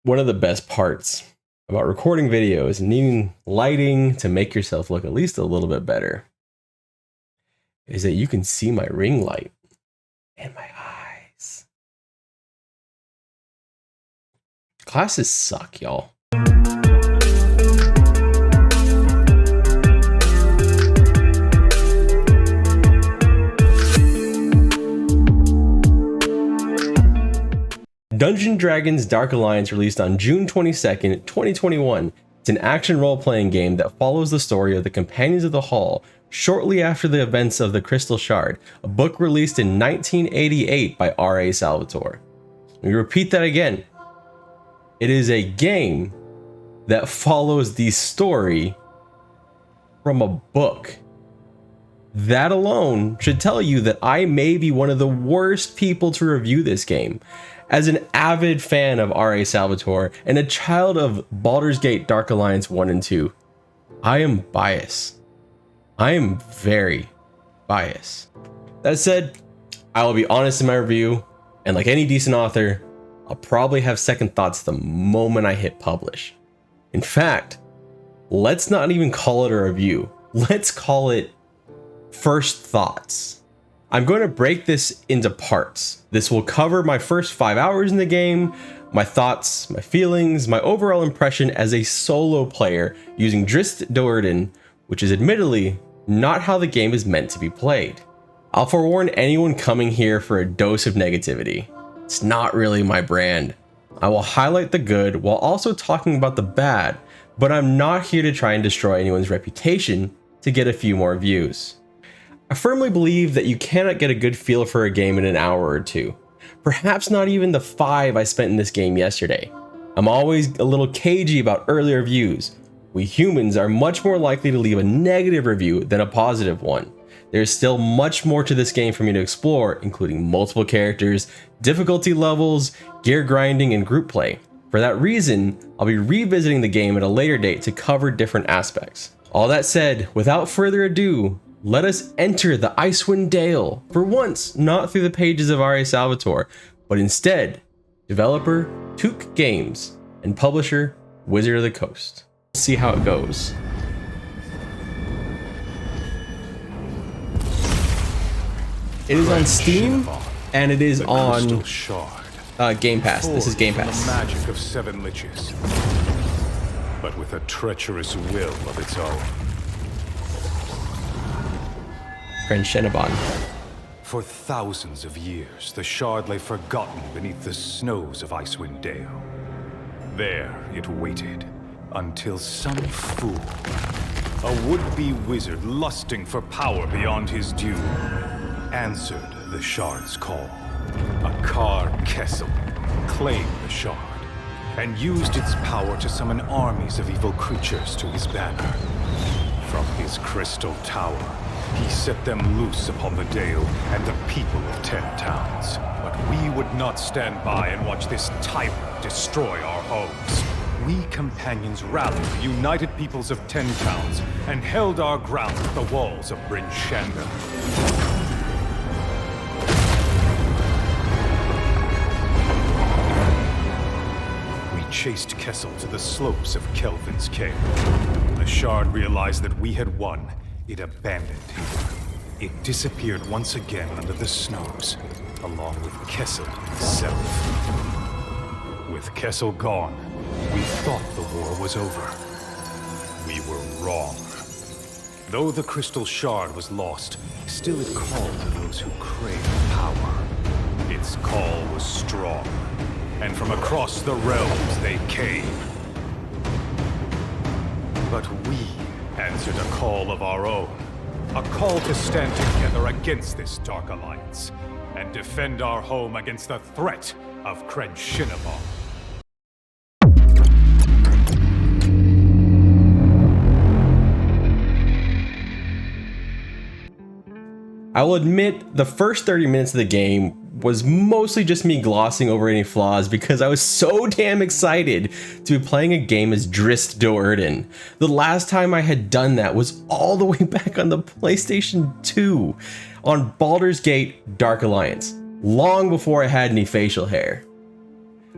One of the best parts about recording videos and needing lighting to make yourself look at least a little bit better is that you can see my ring light and my eyes. Glasses suck, y'all. Dungeons & Dragons Dark Alliance released on June 22nd, 2021. It's an action role-playing game that follows the story of the Companions of the Hall shortly after the events of the Crystal Shard, a book released in 1988 by R.A. Salvatore. Let me repeat that again. It is a game that follows the story from a book. That alone should tell you that I may be one of the worst people to review this game. As an avid fan of R.A. Salvatore and a child of Baldur's Gate Dark Alliance 1 and 2, I am biased. I am very biased. That said, I will be honest in my review, and like any decent author, I'll probably have second thoughts the moment I hit publish. In fact, let's not even call it a review. Let's call it first thoughts. I'm going to break this into parts. This will cover my first 5 hours in the game, my thoughts, my feelings, my overall impression as a solo player using Drizzt Do'Urden, which is admittedly not how the game is meant to be played. I'll forewarn anyone coming here for a dose of negativity. It's not really my brand. I will highlight the good while also talking about the bad, but I'm not here to try and destroy anyone's reputation to get a few more views. I firmly believe that you cannot get a good feel for a game in an hour or two. Perhaps not even the 5 I spent in this game yesterday. I'm always a little cagey about early reviews. We humans are much more likely to leave a negative review than a positive one. There's still much more to this game for me to explore, including multiple characters, difficulty levels, gear grinding, and group play. For that reason, I'll be revisiting the game at a later date to cover different aspects. All that said, without further ado, let us enter the Icewind Dale, for once not through the pages of R.A. Salvatore, but instead, developer Took Games and publisher Wizard of the Coast. Let's see how it goes. It is on Steam, and it is on Game Pass. This is Game Pass. The magic of 7 liches, but with a treacherous will of its own. For thousands of years, the shard lay forgotten beneath the snows of Icewind Dale. There it waited, until some fool, a would-be wizard lusting for power beyond his due, answered the shard's call. A Car Kessel claimed the shard, and used its power to summon armies of evil creatures to his banner. From his crystal tower, he set them loose upon the Dale and the people of 10 towns. But we would not stand by and watch this tyrant destroy our homes. We companions rallied the united peoples of 10 towns and held our ground at the walls of Bryn Shander. We chased Kessel to the slopes of Kelvin's Cave. The shard realized that we had won. It abandoned him. It disappeared once again under the snows, along with Kessel himself. With Kessel gone, we thought the war was over. We were wrong. Though the crystal shard was lost, still it called to those who craved power. Its call was strong, and from across the realms they came. But we answered a call of our own. A call to stand together against this Dark Alliance and defend our home against the threat of Crenn Shinnevar. I will admit the first 30 minutes of the game was mostly just me glossing over any flaws because I was so damn excited to be playing a game as Drizzt Do'Urden. The last time I had done that was all the way back on the PlayStation 2 on Baldur's Gate Dark Alliance, long before I had any facial hair.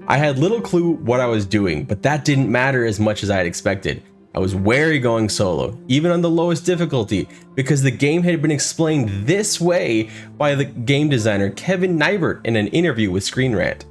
I had little clue what I was doing, but that didn't matter as much as I had expected. I was wary going solo, even on the lowest difficulty, because the game had been explained this way by the game designer Kevin Nybert in an interview with Screen Rant.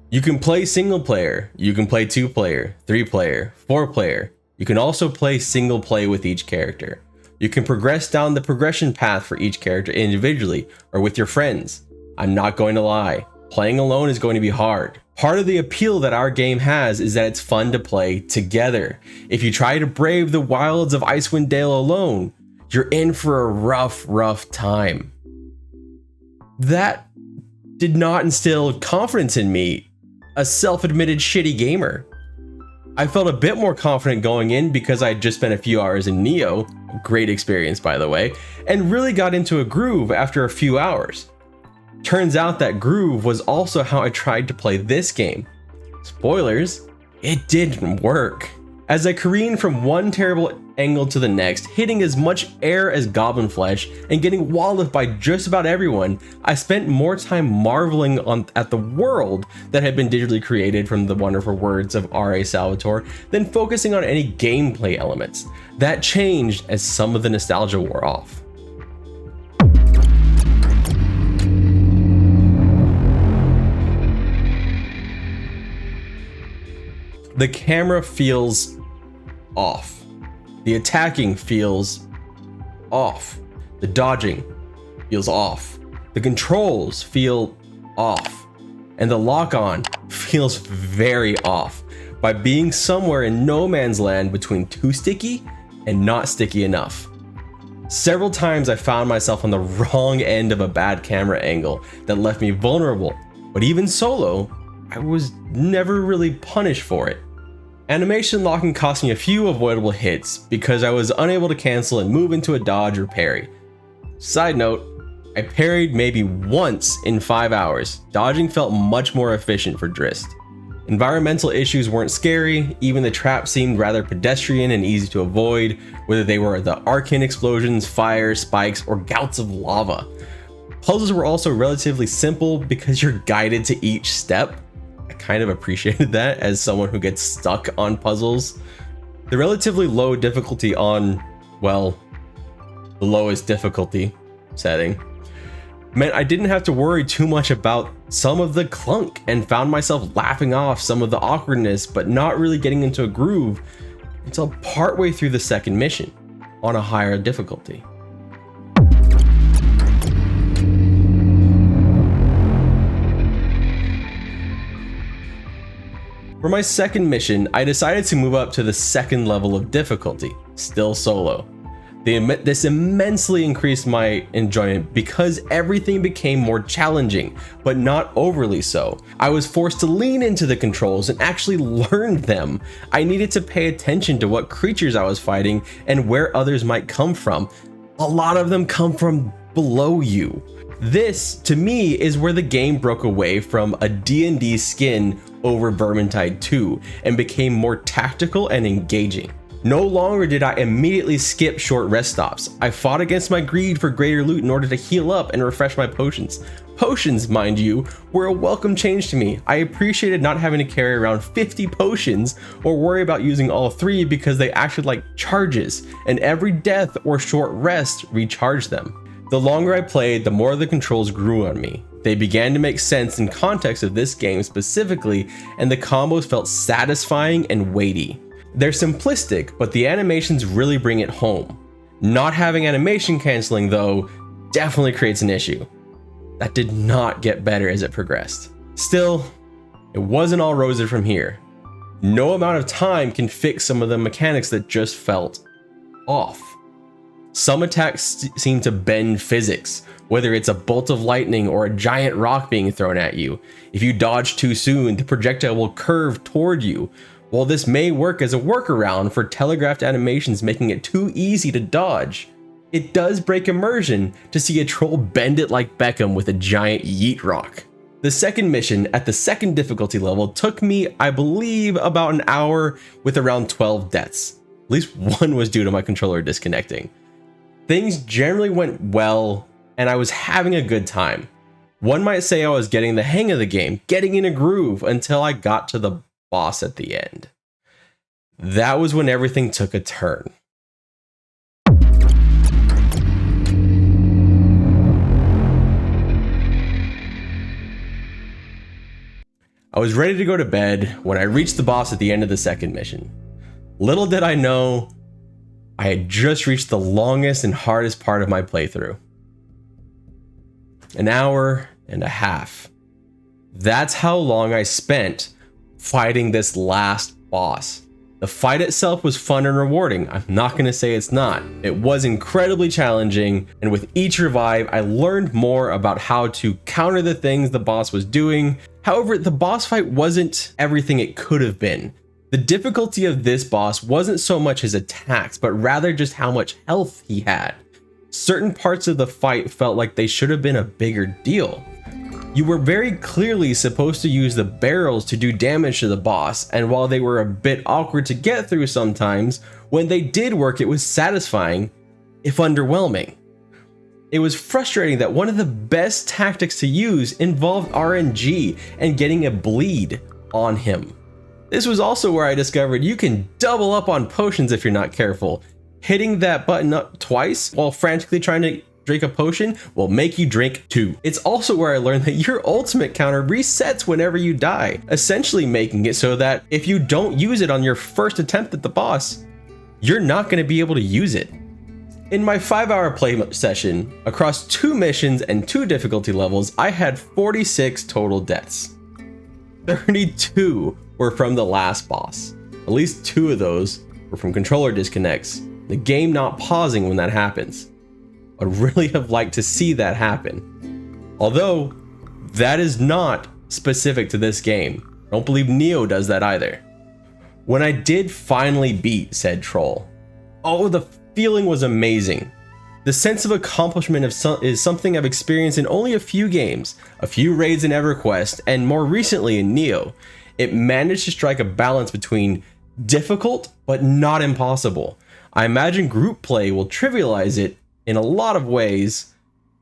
You can play single player, you can play 2-player, 3-player, 4-player. You can also play single play with each character. You can progress down the progression path for each character individually or with your friends. I'm not going to lie, playing alone is going to be hard. Part of the appeal that our game has is that it's fun to play together. If you try to brave the wilds of Icewind Dale alone, you're in for a rough time. That did not instill confidence in me, a self-admitted shitty gamer. I felt a bit more confident going in because I had just spent a few hours in Neo, a great experience by the way, and really got into a groove after a few hours. Turns out that groove was also how I tried to play this game. Spoilers, it didn't work. As I careened from one terrible angle to the next, hitting as much air as goblin flesh and getting walloped by just about everyone, I spent more time marveling at the world that had been digitally created from the wonderful words of R.A. Salvatore than focusing on any gameplay elements. That changed as some of the nostalgia wore off. The camera feels off. The attacking feels off. The dodging feels off. The controls feel off. And the lock-on feels very off by being somewhere in no man's land between too sticky and not sticky enough. Several times I found myself on the wrong end of a bad camera angle that left me vulnerable, but even solo, I was never really punished for it. Animation locking cost me a few avoidable hits because I was unable to cancel and move into a dodge or parry. Side note, I parried maybe once in 5 hours. Dodging felt much more efficient for Drist. Environmental issues weren't scary, even the traps seemed rather pedestrian and easy to avoid, whether they were the arcane explosions, fire, spikes, or gouts of lava. Puzzles were also relatively simple because you're guided to each step. I kind of appreciated that as someone who gets stuck on puzzles. The relatively low difficulty on, well, the lowest difficulty setting meant I didn't have to worry too much about some of the clunk and found myself laughing off some of the awkwardness but not really getting into a groove until partway through the second mission on a higher difficulty. For my second mission, I decided to move up to the second level of difficulty, still solo. This immensely increased my enjoyment because everything became more challenging, but not overly so. I was forced to lean into the controls and actually learn them. I needed to pay attention to what creatures I was fighting and where others might come from. A lot of them come from below you. This, to me, is where the game broke away from a D&D skin over Vermintide 2 and became more tactical and engaging. No longer did I immediately skip short rest stops. I fought against my greed for greater loot in order to heal up and refresh my potions. Potions, mind you, were a welcome change to me. I appreciated not having to carry around 50 potions or worry about using all 3 because they acted like charges, and every death or short rest recharged them. The longer I played, the more the controls grew on me. They began to make sense in context of this game specifically, and the combos felt satisfying and weighty. They're simplistic, but the animations really bring it home. Not having animation canceling, though, definitely creates an issue. That did not get better as it progressed. Still, it wasn't all rosy from here. No amount of time can fix some of the mechanics that just felt off. Some attacks seem to bend physics, whether it's a bolt of lightning or a giant rock being thrown at you. If you dodge too soon, the projectile will curve toward you. While this may work as a workaround for telegraphed animations making it too easy to dodge, it does break immersion to see a troll bend it like Beckham with a giant yeet rock. The second mission at the second difficulty level took me, I believe, about an hour with around 12 deaths. At least one was due to my controller disconnecting. Things generally went well, and I was having a good time. One might say I was getting the hang of the game, getting in a groove, until I got to the boss at the end. That was when everything took a turn. I was ready to go to bed when I reached the boss at the end of the second mission. Little did I know, I had just reached the longest and hardest part of my playthrough. An hour and a half. That's how long I spent fighting this last boss. The fight itself was fun and rewarding. I'm not going to say it's not. It was incredibly challenging, and with each revive, I learned more about how to counter the things the boss was doing. However, the boss fight wasn't everything it could have been. The difficulty of this boss wasn't so much his attacks, but rather just how much health he had. Certain parts of the fight felt like they should have been a bigger deal. You were very clearly supposed to use the barrels to do damage to the boss, and while they were a bit awkward to get through sometimes, when they did work it was satisfying, if underwhelming. It was frustrating that one of the best tactics to use involved RNG and getting a bleed on him. This was also where I discovered you can double up on potions if you're not careful. Hitting that button up twice while frantically trying to drink a potion will make you drink 2. It's also where I learned that your ultimate counter resets whenever you die, essentially making it so that if you don't use it on your first attempt at the boss, you're not going to be able to use it. In my 5-hour play session, across 2 missions and 2 difficulty levels, I had 46 total deaths. 32 were from the last boss. At least 2 of those were from controller disconnects, the game not pausing when that happens. I'd really have liked to see that happen. Although, that is not specific to this game. I don't believe Neo does that either. When I did finally beat said troll, oh, the feeling was amazing. The sense of accomplishment is something I've experienced in only a few games, a few raids in EverQuest, and more recently in Neo. It managed to strike a balance between difficult but not impossible. I imagine group play will trivialize it in a lot of ways,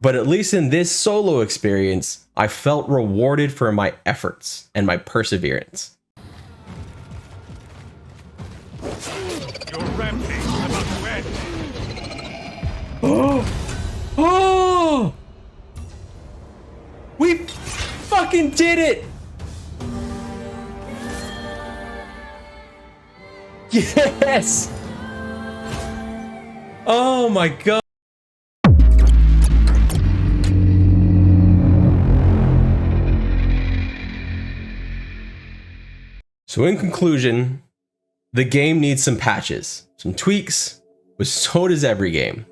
but at least in this solo experience, I felt rewarded for my efforts and my perseverance. Your rampage is about to end. Oh! We fucking did it! Yes! Oh my god. So in conclusion, the game needs some patches, some tweaks, but so does every game.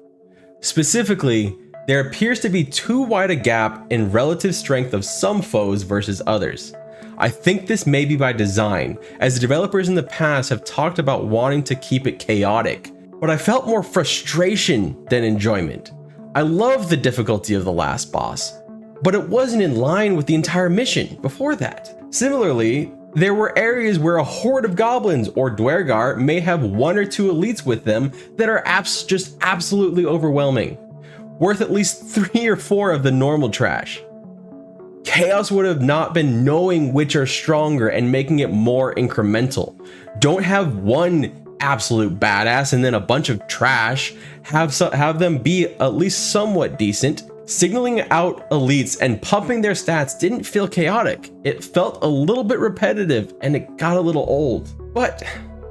Specifically, there appears to be too wide a gap in relative strength of some foes versus others. I think this may be by design, as the developers in the past have talked about wanting to keep it chaotic, but I felt more frustration than enjoyment. I love the difficulty of the last boss, but it wasn't in line with the entire mission before that. Similarly, there were areas where a horde of goblins or Dwergar may have 1 or 2 elites with them that are just absolutely overwhelming, worth at least 3 or 4 of the normal trash. Chaos would have not been knowing which are stronger and making it more incremental. Don't have one absolute badass and then a bunch of trash. Have them be at least somewhat decent. Signaling out elites and pumping their stats didn't feel chaotic. It felt a little bit repetitive and it got a little old. But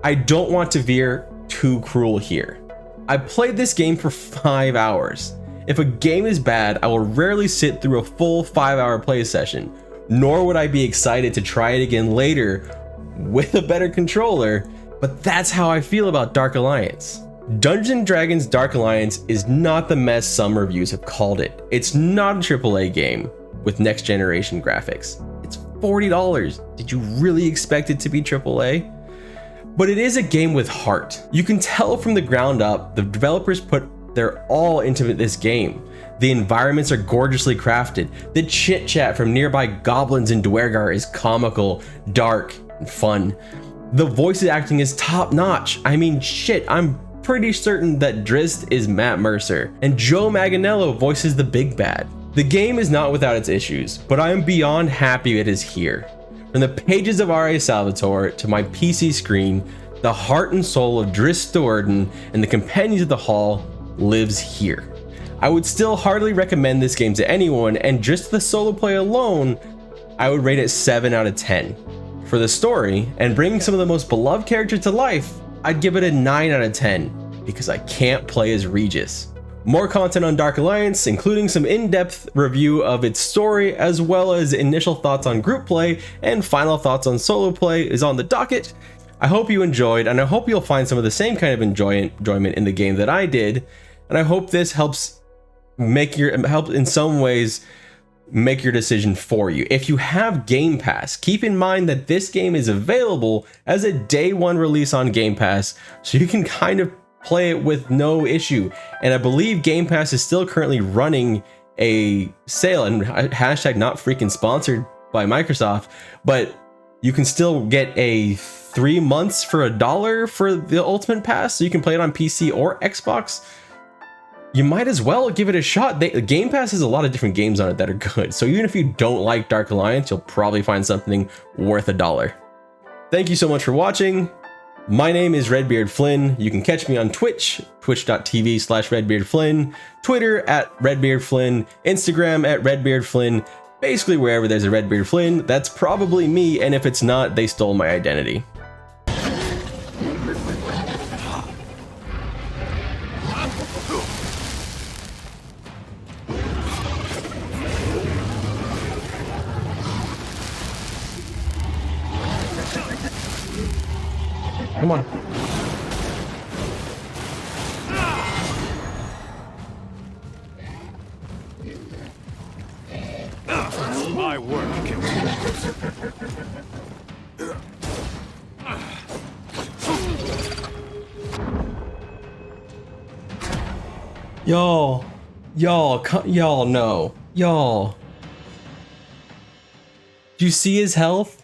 I don't want to veer too cruel here. I played this game for 5 hours. If a game is bad, I will rarely sit through a full 5-hour play session, nor would I be excited to try it again later with a better controller, but that's how I feel about Dark Alliance. Dungeons & Dragons Dark Alliance is not the mess some reviews have called it. It's not a AAA game with next generation graphics. It's $40. Did you really expect it to be AAA? But it is a game with heart. You can tell from the ground up, the developers put their all into this game. The environments are gorgeously crafted. The chit chat from nearby goblins and Dwergar is comical, dark, and fun. The voice acting is top notch. I mean, shit, I'm pretty certain that Drizzt is Matt Mercer, and Joe Manganiello voices the big bad. The game is not without its issues, but I am beyond happy it is here. From the pages of R.A. Salvatore to my PC screen, the heart and soul of Drizzt Do'Urden and the Companions of the Hall lives here. I would still hardly recommend this game to anyone, and just the solo play alone, I would rate it 7 out of 10. For the story, and bringing some of the most beloved characters to life, I'd give it a 9 out of 10, because I can't play as Regis. More content on Dark Alliance, including some in-depth review of its story, as well as initial thoughts on group play and final thoughts on solo play, is on the docket. I hope you enjoyed, and I hope you'll find some of the same kind of enjoyment in the game that I did, and I hope this helps in some ways make your decision for you. If you have Game Pass, keep in mind that this game is available as a day one release on Game Pass, so you can kind of play it with no issue. And I believe Game Pass is still currently running a sale, and hashtag not freaking sponsored by Microsoft, but you can still get a 3 months for $1 for the Ultimate Pass, so you can play it on PC or Xbox. You might as well give it a shot. Game Pass has a lot of different games on it that are good, so even if you don't like Dark Alliance, you'll probably find something worth $1. Thank you so much for watching. My name is Redbeard Flynn. You can catch me on Twitch, twitch.tv/RedbeardFlynn, Twitter @RedbeardFlynn, Instagram @RedbeardFlynn. Basically wherever there's a Redbeard Flynn, that's probably me, and if it's not, they stole my identity. Come on. My work continues. Y'all know. Y'all. Do you see his health?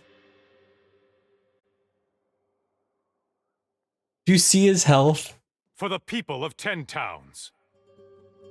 Do you see his health? For the people of 10 towns.